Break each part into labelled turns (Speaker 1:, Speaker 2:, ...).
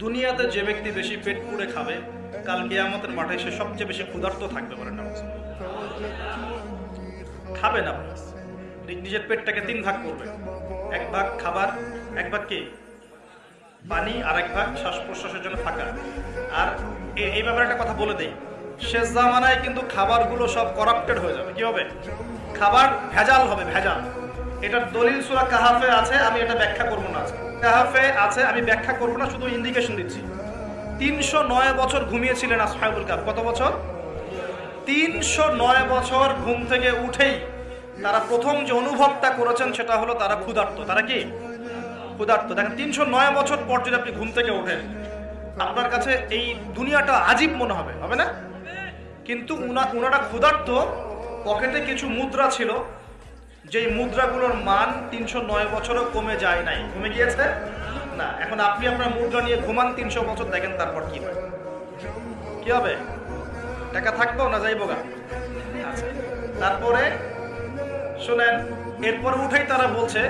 Speaker 1: দুনিয়াতে যে ব্যক্তি বেশি পেট পুড়ে খাবে, কাল কিয়ামতের মাঠে সে সবচেয়ে বেশি ক্ষুধার্ত থাকবে। বলেন না, খাবে না, নিজের পেটটাকে তিন ভাগ করবে। এক ভাগ খাবার, এক ভাগ কি পানি, আর এক ভাগ শ্বাস প্রশ্বাসের জন্য থাকা। আর এই ব্যাপারে একটা কথা বলে দেই, শেষ জামানায় কিন্তু খাবারগুলো সব করাপ্টেড হয়ে যাবে। কি হবে? খাবার ভেজাল হবে, ভেজাল। এটার দলিল সূরা কাহাফে আছে, আমি এটা ব্যাখ্যা করবো না। কাহাফে আছে, আমি ব্যাখ্যা করবো না, শুধু ইন্ডিকেশন দিচ্ছি। 309 বছর ঘুমিয়েছিলেন আসহাবুল কাহফ। কত বছর? 309 বছর ঘুম থেকে উঠেই তারা প্রথম যে অনুভবটা করেছেন সেটা হলো তারা ক্ষুধার্ত। তারা কি ক্ষুধার্ত? দেখেন, 309 বছর পর যদি আপনি ঘুম থেকে ওঠেন, আপনার কাছে এই দুনিয়াটা আজীব মনে হবে, হবে না? কিন্তু উনারা ক্ষুধার্ত, পকেটে কিছু মুদ্রা ছিল, যেই মুদ্রাগুলোর মান 309 বছরও কমে যায় নাই। কমে গিয়েছে না। এখন আপনি আপনার মুদ্রা নিয়ে ঘুমান 300 বছর, দেখেন তারপর কি হয়। কি হবে? টাকা থাকবো না যাইবো গা? আচ্ছা, তারপরে শুনেন, এরপরে উঠেই তারা বলছে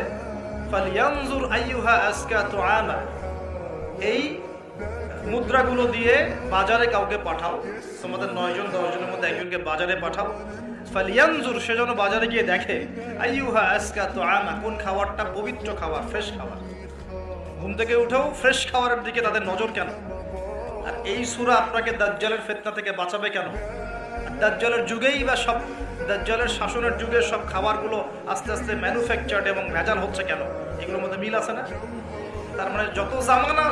Speaker 1: ফালিয়ানজুর আইয়ুহা আজকা তুআমা, এই মুদ্রাগুলো দিয়ে বাজারে কাউকে পাঠাও, তোমাদের 9 জন 10 জনের মধ্যে একজনকে বাজারে পাঠাও। ফালিয়ানজুর, সে যেন বাজারে গিয়ে দেখে আইয়ুহা আজকা তুআমা, কোন খাবারটা পবিত্র খাবার, ফ্রেশ খাবার। ঘুম থেকে উঠেও ফ্রেশ খাবারের দিকে তাদের নজর কেন? আর এই সূরা আপনাকে দাজ্জালের ফিতনা থেকে বাঁচাবে কেন? দাজ্জালের যুগেই বা সব, দাজ্জালের শাসনের যুগে সব খাবারগুলো আস্তে আস্তে ম্যানুফ্যাকচার্ড এবং ভেজাল হচ্ছে কেন? এগুলোর মধ্যে মিল আছে না? তার মানে যত জামানা